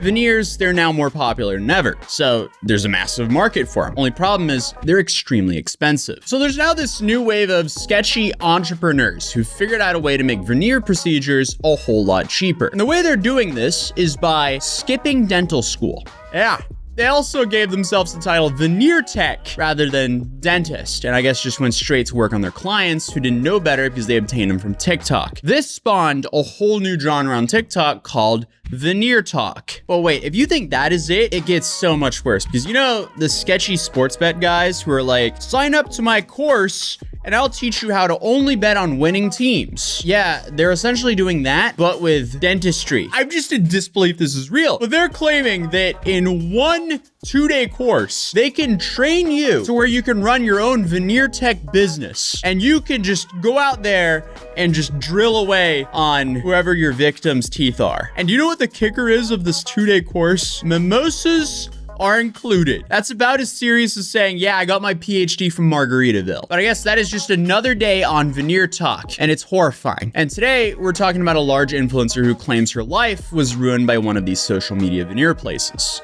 Veneers, they're now more popular than ever, so there's a massive market for them. Only problem is they're extremely expensive. So there's now this new wave of sketchy entrepreneurs who figured out a way to make veneer procedures a whole lot cheaper. And the way they're doing this is by skipping dental school. Yeah. They also gave themselves the title veneer tech rather than dentist, and I guess just went straight to work on their clients who didn't know better because they obtained them from TikTok. This spawned a whole new genre on TikTok called veneer talk. But wait, if you think that is it, it gets so much worse, because you know the sketchy sports bet guys who are like, sign up to my course and I'll teach you how to only bet on winning teams. Yeah, they're essentially doing that, but with dentistry. I'm just in disbelief this is real. But they're claiming that in one 2-day course, they can train you to where you can run your own veneer tech business. And you can just go out there and just drill away on whoever your victim's teeth are. And you know what the kicker is of this 2-day course? Mimosas are included. That's about as serious as saying, yeah, I got my PhD from Margaritaville. But I guess that is just another day on veneer talk, and it's horrifying. And today, we're talking about a large influencer who claims her life was ruined by one of these social media veneer places.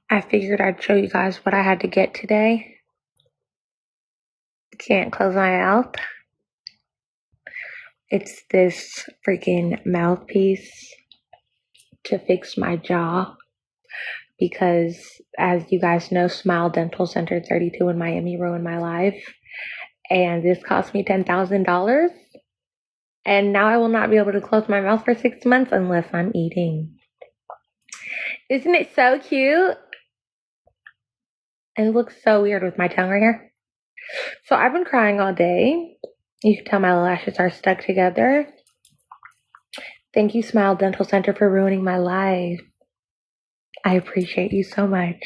I figured I'd show you guys what I had to get today. Can't close my mouth. It's this freaking mouthpiece to fix my jaw. Because, as you guys know, Smile Dental Center 32 in Miami ruined my life. And this cost me $10,000. And now I will not be able to close my mouth for 6 months unless I'm eating. Isn't it so cute? And it looks so weird with my tongue right here. So I've been crying all day. You can tell my lashes are stuck together. Thank you, Smile Dental Center, for ruining my life. I appreciate you so much.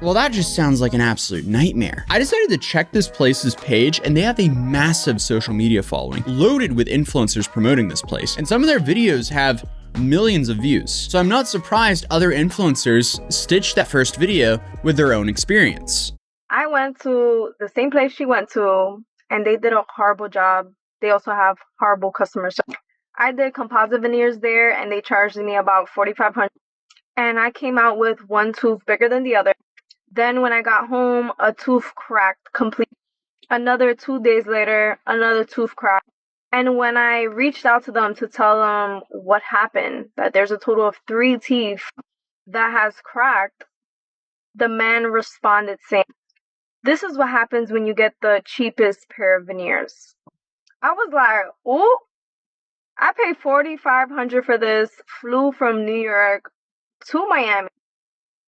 Well, that just sounds like an absolute nightmare. I decided to check this place's page, and they have a massive social media following, loaded with influencers promoting this place. And some of their videos have millions of views. So I'm not surprised other influencers stitched that first video with their own experience. I went to the same place she went to, and they did a horrible job. They also have horrible customer service. I did composite veneers there, and they charged me about $4,500. And I came out with one tooth bigger than the other. Then when I got home, a tooth cracked completely. Another 2 days later, another tooth cracked. And when I reached out to them to tell them what happened, that there's a total of 3 teeth that has cracked, the man responded saying, "This is what happens when you get the cheapest pair of veneers." I was like, ooh, I paid $4,500 for this, flew from New York to Miami,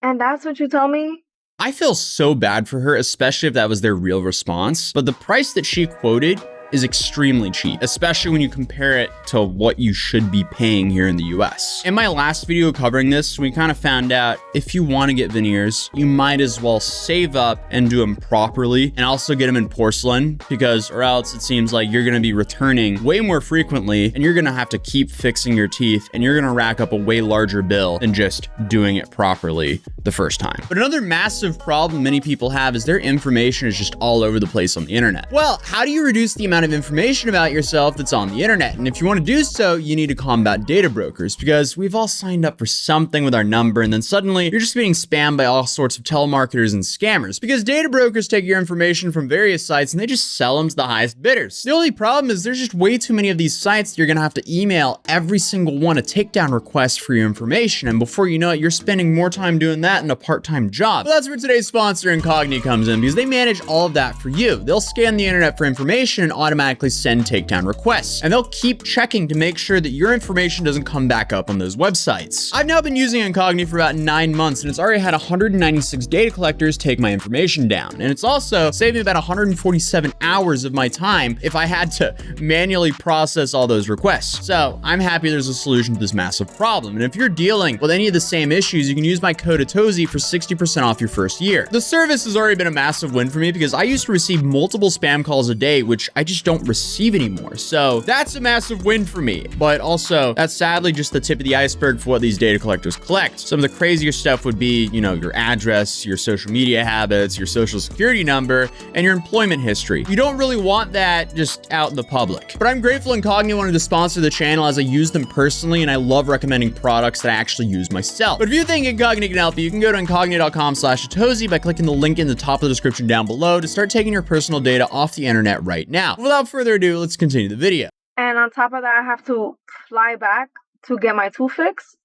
and that's what you tell me? I feel so bad for her, especially if that was their real response. But the price that she quoted is extremely cheap, especially when you compare it to what you should be paying here in the US. In my last video covering this, we kind of found out if you want to get veneers, you might as well save up and do them properly, and also get them in porcelain, because or else it seems like you're going to be returning way more frequently, and you're going to have to keep fixing your teeth, and you're going to rack up a way larger bill than just doing it properly the first time. But another massive problem many people have is their information is just all over the place on the internet. Well, how do you reduce the amount of information about yourself that's on the internet? And if you want to do so, you need to combat data brokers, because we've all signed up for something with our number, and then suddenly you're just being spammed by all sorts of telemarketers and scammers, because data brokers take your information from various sites and they just sell them to the highest bidders. The only problem is there's just way too many of these sites that you're going to have to email every single one a takedown request for your information, and before you know it, you're spending more time doing that than a part-time job. But that's where today's sponsor, Incogni, comes in, because they manage all of that for you. They'll scan the internet for information and automatically send takedown requests, and they'll keep checking to make sure that your information doesn't come back up on those websites. I've now been using Incogni for about 9 months, and it's already had 196 data collectors take my information down, and it's also saved me about 147 hours of my time if I had to manually process all those requests. So I'm happy there's a solution to this massive problem, and if you're dealing with any of the same issues, you can use my code Atozy for 60% off your first year. The service has already been a massive win for me, because I used to receive multiple spam calls a day, which I just just don't receive anymore. So that's a massive win for me. But also, that's sadly just the tip of the iceberg for what these data collectors collect. Some of the crazier stuff would be, you know, your address, your social media habits, your social security number, and your employment history. You don't really want that just out in the public. But I'm grateful Incognito wanted to sponsor the channel as I use them personally, and I love recommending products that I actually use myself. But if you think Incognito can help you can go to incognito.com/Atozy by clicking the link in the top of the description down below to start taking your personal data off the internet right now. Without further ado, let's continue the video. And on top of that, I have to fly back to get my tooth fixed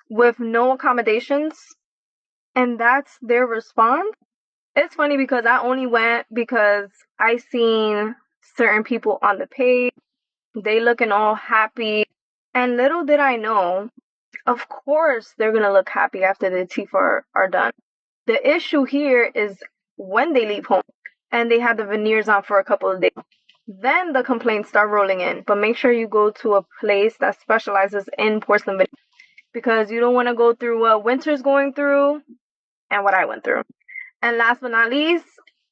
with no accommodations. And that's their response. It's funny because I only went because I seen certain people on the page. They looking all happy. And little did I know, of course they're going to look happy after the teeth are done. The issue here is when they leave home and they have the veneers on for a couple of days. Then the complaints start rolling in. But make sure you go to a place that specializes in porcelain veneers, because you don't want to go through what Winter's going through and what I went through. And last but not least,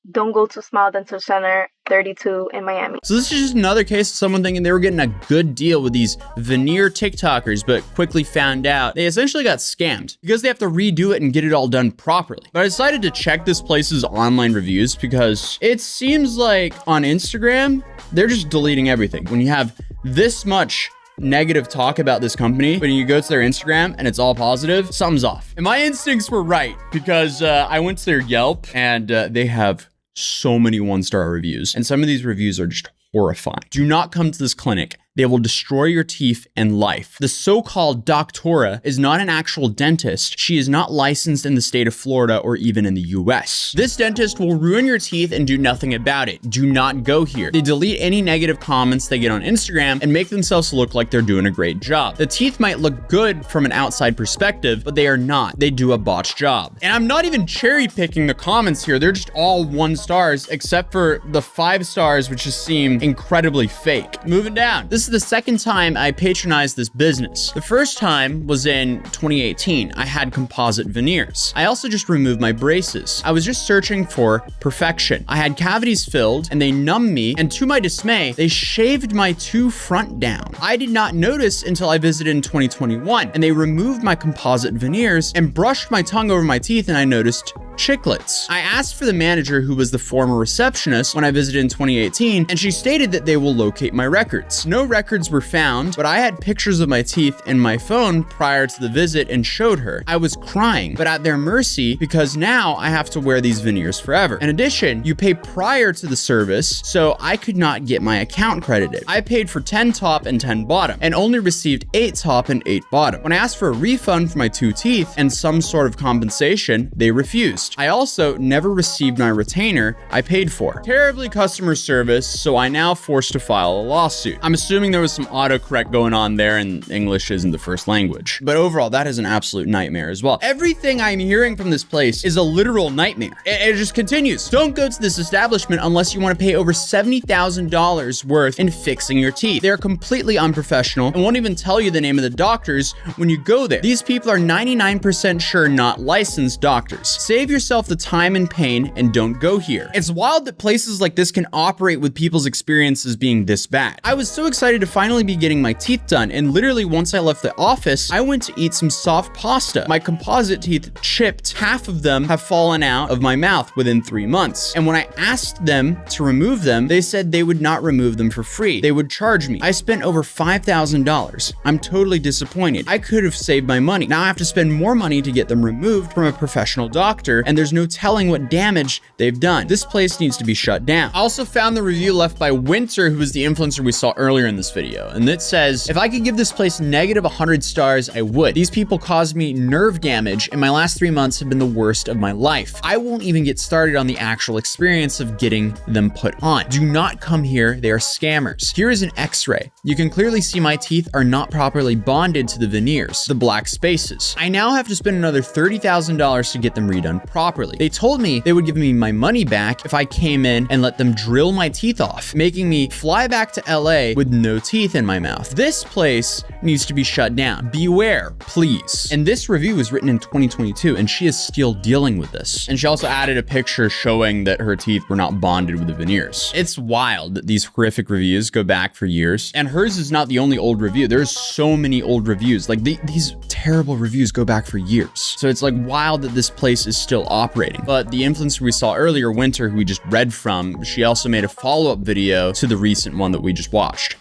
don't go to Smile Dental Center 32 in Miami. So this is just another case of someone thinking they were getting a good deal with these veneer TikTokers, but quickly found out they essentially got scammed because they have to redo it and get it all done properly. But I decided to check this place's online reviews because it seems like on Instagram, they're just deleting everything. When you have this much negative talk about this company, when you go to their Instagram and it's all positive, something's off. And my instincts were right because I went to their Yelp and they have so many 1-star reviews. And some of these reviews are just horrifying. Do not come to this clinic. They will destroy your teeth and life. The so-called doctora is not an actual dentist. She is not licensed in the state of Florida or even in the US. This dentist will ruin your teeth and do nothing about it. Do not go here. They delete any negative comments they get on Instagram and make themselves look like they're doing a great job. The teeth might look good from an outside perspective, but they are not. They do a botched job. And I'm not even cherry picking the comments here. They're just all 1 stars, except for the 5 stars, which just seem incredibly fake. Moving down. This is the second time I patronized this business. The first time was in 2018. I had composite veneers. I also just removed my braces. I was just searching for perfection. I had cavities filled and they numbed me, and to my dismay, they shaved my 2 front down. I did not notice until I visited in 2021, and they removed my composite veneers and brushed my tongue over my teeth, and I noticed chiclets. I asked for the manager, who was the former receptionist, when I visited in 2018, and she stated that they will locate my records. No records were found, but I had pictures of my teeth in my phone prior to the visit and showed her. I was crying, but at their mercy, because now I have to wear these veneers forever. In addition, you pay prior to the service, so I could not get my account credited. I paid for 10 top and 10 bottom, and only received 8 top and 8 bottom. When I asked for a refund for my 2 teeth and some sort of compensation, they refused. I also never received my retainer I paid for. Terribly customer service, so I now forced to file a lawsuit. I'm assuming there was some autocorrect going on there and English isn't the first language. But overall, that is an absolute nightmare as well. Everything I'm hearing from this place is a literal nightmare. It just continues. Don't go to this establishment unless you want to pay over $70,000 worth in fixing your teeth. They're completely unprofessional and won't even tell you the name of the doctors when you go there. These people are 99% sure not licensed doctors. Save yourself the time and pain and don't go here. It's wild that places like this can operate with people's experiences being this bad. I was so excited to finally be getting my teeth done, and literally once I left the office, I went to eat some soft pasta. My composite teeth chipped. Half of them have fallen out of my mouth within 3 months. And when I asked them to remove them, they said they would not remove them for free. They would charge me. I spent over $5,000. I'm totally disappointed. I could have saved my money. Now I have to spend more money to get them removed from a professional doctor, and there's no telling what damage they've done. This place needs to be shut down. I also found the review left by Winter, who was the influencer we saw earlier in this video, and it says, if I could give this place negative 100 stars, I would. These people caused me nerve damage, and my last 3 months have been the worst of my life. I won't even get started on the actual experience of getting them put on. Do not come here. They are scammers. Here is an x-ray. You can clearly see my teeth are not properly bonded to the veneers, the black spaces. I now have to spend another $30,000 to get them redone properly. properly. They told me they would give me my money back if I came in and let them drill my teeth off, making me fly back to LA with no teeth in my mouth. This place needs to be shut down. Beware, please. And this review was written in 2022, and she is still dealing with this. And she also added a picture showing that her teeth were not bonded with the veneers. It's wild that these horrific reviews go back for years. And hers is not the only old review. There's so many old reviews. Like these terrible reviews go back for years. So it's like wild that this place is still operating. But the influencer we saw earlier, Winter, who we just read from, she also made a follow-up video to the recent one that we just watched.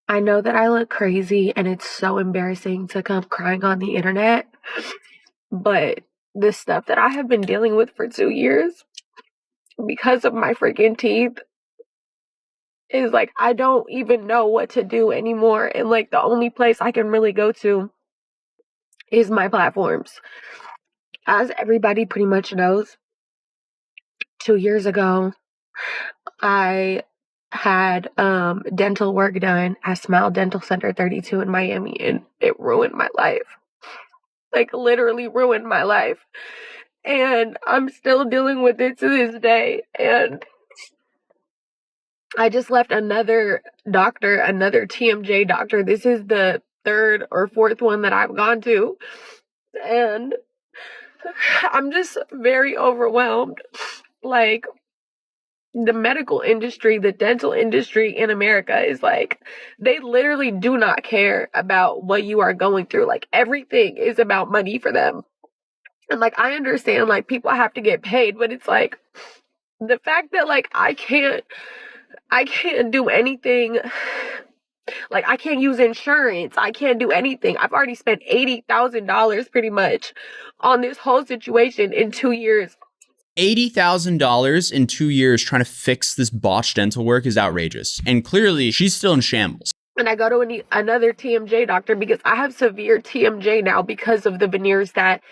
I know that I look crazy and it's so embarrassing to come crying on the internet, but the stuff that I have been dealing with for 2 years because of my freaking teeth is like, I don't even know what to do anymore. And like, the only place I can really go to is my platforms. As everybody pretty much knows, 2 years ago, I had dental work done at Smile Dental Center 32 in Miami, and it ruined my life. Like, literally ruined my life. And I'm still dealing with it to this day. And I just left another doctor, another TMJ doctor. This is the 3rd or 4th one that I've gone to. And I'm just very overwhelmed. Like, the medical industry, the dental industry in America is like, they literally do not care about what you are going through. Like, everything is about money for them. And like, I understand, like, people have to get paid, but it's like, the fact that like, I can't do anything. Like, I can't use insurance. I can't do anything. I've already spent $80,000 pretty much on this whole situation in 2 years. $80,000 in 2 years trying to fix this botched dental work is outrageous. And clearly, she's still in shambles. And I go to another TMJ doctor because I have severe TMJ now because of the veneers that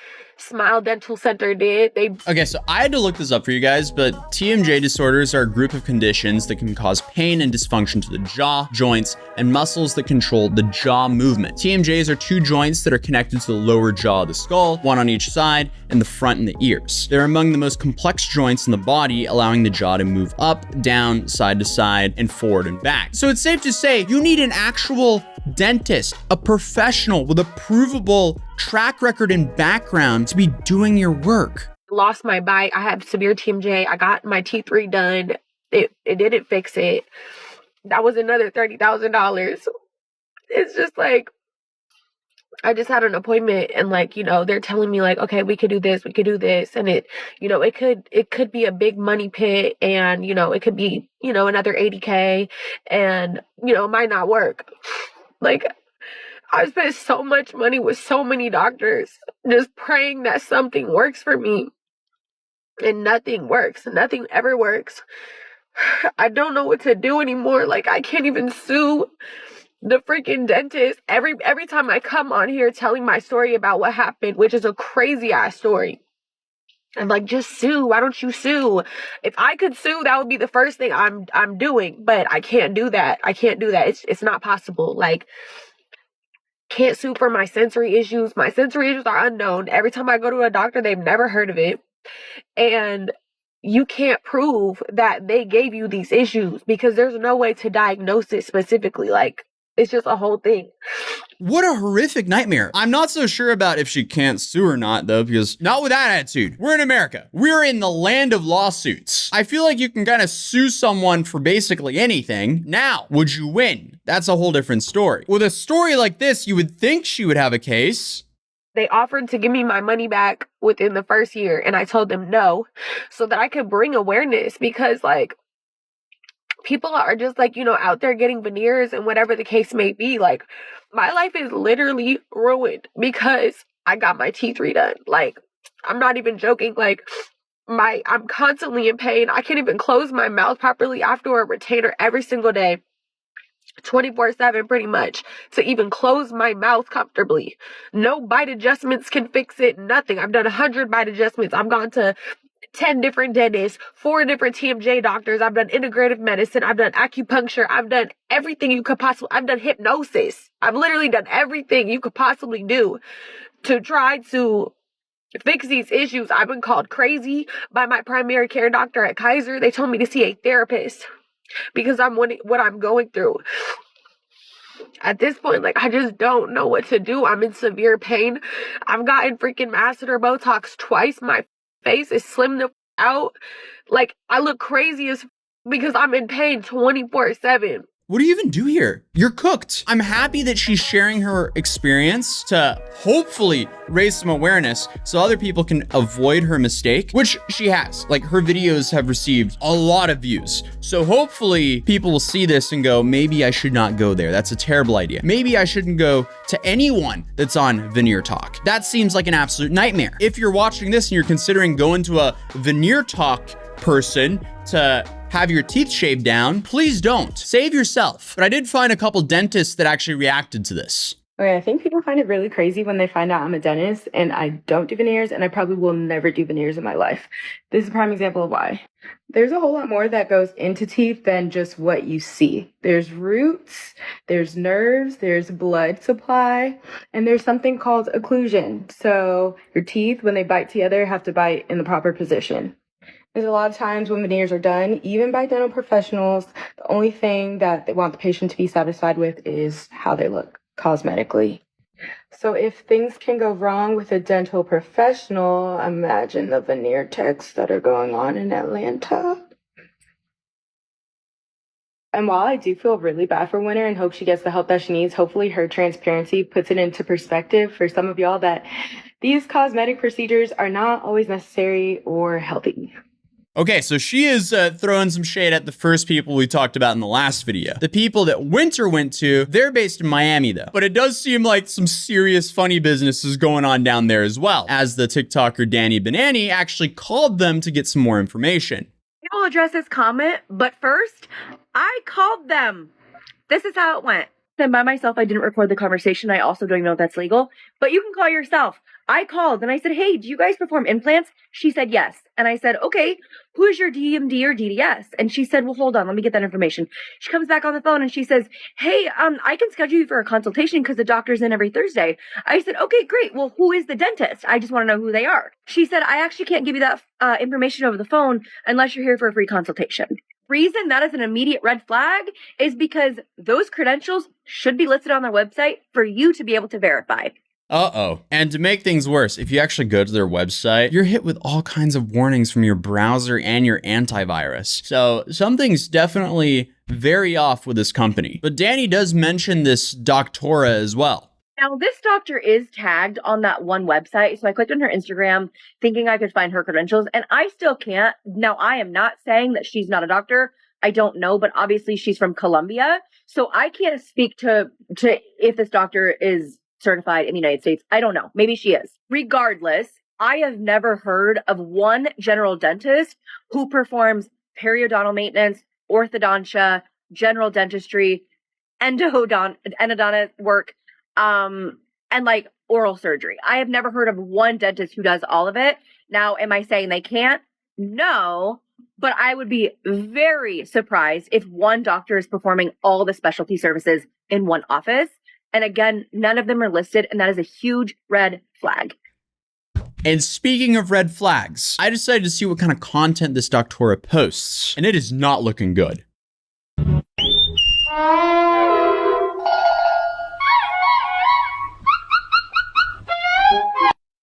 Smile Dental Center did. Okay, so I had to look this up for you guys, but TMJ disorders are a group of conditions that can cause pain and dysfunction to the jaw, joints, and muscles that control the jaw movement. TMJs are 2 joints that are connected to the lower jaw of the skull, one on each side, and the front and the ears. They're among the most complex joints in the body, allowing the jaw to move up, down, side to side, and forward and back. So it's safe to say you need an actual dentist, a professional with a provable track record and background to be doing your work. Lost my bite. I have severe TMJ. I got my teeth redone. It didn't fix it. That was another $30,000. It's just like, I just had an appointment and like, they're telling me like, okay, we could do this. And it could be a big money pit, and, it could be, another 80K, and, it might not work. Like, I've spent so much money with so many doctors just praying that something works for me. And nothing works. Nothing ever works. I don't know what to do anymore. Like, I can't even sue the freaking dentist. Every time I come on here telling my story about what happened, which is a crazy ass story, I'm like, just sue. Why don't you sue? If I could sue, that would be the first thing I'm doing. But I can't do that. It's not possible. Like, can't sue for my sensory issues. My sensory issues are unknown. Every time I go to a doctor, they've never heard of it. And you can't prove that they gave you these issues because there's no way to diagnose it specifically. Like, it's just a whole thing. What a horrific nightmare. I'm not so sure about if she can't sue or not, though, because not with that attitude. We're in America. We're in the land of lawsuits. I feel like you can kind of sue someone for basically anything. Now, would you win? That's a whole different story. With a story like this, you would think she would have a case. They offered to give me my money back within the first year, and I told them no, so that I could bring awareness, because like, people are just like, out there getting veneers and whatever the case may be. Like, my life is literally ruined because I got my teeth redone. Like, I'm not even joking. Like, I'm constantly in pain. I can't even close my mouth properly. I have to wear a retainer every single day, 24/7 pretty much, to even close my mouth comfortably. No bite adjustments can fix it. Nothing. I've done 100 bite adjustments. I've gone to 10 different dentists, 4 different TMJ doctors. I've done integrative medicine. I've done acupuncture. I've done everything you could possibly. I've done hypnosis. I've literally done everything you could possibly do to try to fix these issues. I've been called crazy by my primary care doctor at Kaiser. They told me to see a therapist because I'm what I'm going through. At this point, like, I just don't know what to do. I'm in severe pain. I've gotten freaking masseter Botox twice. My face is slimmed out. Like, I look crazy as because I'm in pain 24/7. What do you even do here? You're cooked. I'm happy that she's sharing her experience to hopefully raise some awareness so other people can avoid her mistake, which she has. Like, her videos have received a lot of views. So hopefully people will see this and go, maybe I should not go there. That's a terrible idea. Maybe I shouldn't go to anyone that's on Veneer Talk. That seems like an absolute nightmare. If you're watching this and you're considering going to a Veneer Talk person to have your teeth shaved down, please don't. Save yourself. But I did find a couple dentists that actually reacted to this. Okay, I think people find it really crazy when they find out I'm a dentist and I don't do veneers, and I probably will never do veneers in my life. This is a prime example of why. There's a whole lot more that goes into teeth than just what you see. There's roots, there's nerves, there's blood supply, and there's something called occlusion. So your teeth, when they bite together, have to bite in the proper position. There's a lot of times when veneers are done, even by dental professionals, the only thing that they want the patient to be satisfied with is how they look cosmetically. So if things can go wrong with a dental professional, imagine the veneer techs that are going on in Atlanta. And while I do feel really bad for Winter and hope she gets the help that she needs, hopefully her transparency puts it into perspective for some of y'all that these cosmetic procedures are not always necessary or healthy. Okay, so she is throwing some shade at the first people we talked about in the last video. The people that Winter went to, they're based in Miami though. But it does seem like some serious funny business is going on down there as well, as the TikToker Danny Banani actually called them to get some more information. I will address this comment, but first, I called them. This is how it went. And by myself, I didn't record the conversation. I also don't even know if that's legal, but you can call yourself. I called and I said, hey, do you guys perform implants? She said, yes. And I said, okay, who is your DMD or DDS? And she said, well, hold on, let me get that information. She comes back on the phone and she says, hey, I can schedule you for a consultation because the doctor's in every Thursday. I said, okay, great. Well, who is the dentist? I just want to know who they are. She said, I actually can't give you that information over the phone unless you're here for a free consultation. Reason that is an immediate red flag is because those credentials should be listed on their website for you to be able to verify. Uh-oh. And to make things worse, if you actually go to their website, you're hit with all kinds of warnings from your browser and your antivirus. So something's definitely very off with this company. But Danny does mention this doctora as well. Now, this doctor is tagged on that one website. So I clicked on her Instagram thinking I could find her credentials, and I still can't. Now, I am not saying that she's not a doctor. I don't know, but obviously she's from Colombia. So I can't speak to if this doctor is certified in the United States. I don't know. Maybe she is. Regardless, I have never heard of one general dentist who performs periodontal maintenance, orthodontia, general dentistry, endodontic work, and like oral surgery. I have never heard of one dentist who does all of it. Now, am I saying they can't? No, but I would be very surprised if one doctor is performing all the specialty services in one office. And again, none of them are listed, and that is a huge red flag. And speaking of red flags, I decided to see what kind of content this doctora posts, and it is not looking good.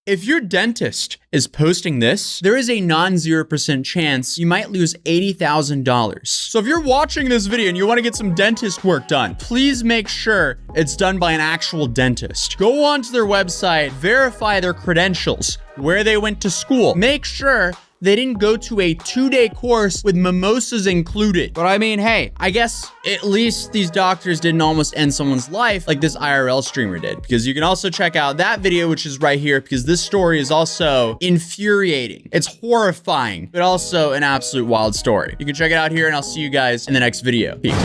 If your dentist is posting this, there is a non-0% chance you might lose $80,000. So if you're watching this video and you want to get some dentist work done, please make sure it's done by an actual dentist. Go onto their website, verify their credentials, where they went to school. Make sure they didn't go to a 2-day course with mimosas included. But I mean, hey, I guess at least these doctors didn't almost end someone's life like this IRL streamer did. Because you can also check out that video, which is right here, because this story is also infuriating. It's horrifying, but also an absolute wild story. You can check it out here, and I'll see you guys in the next video. Peace.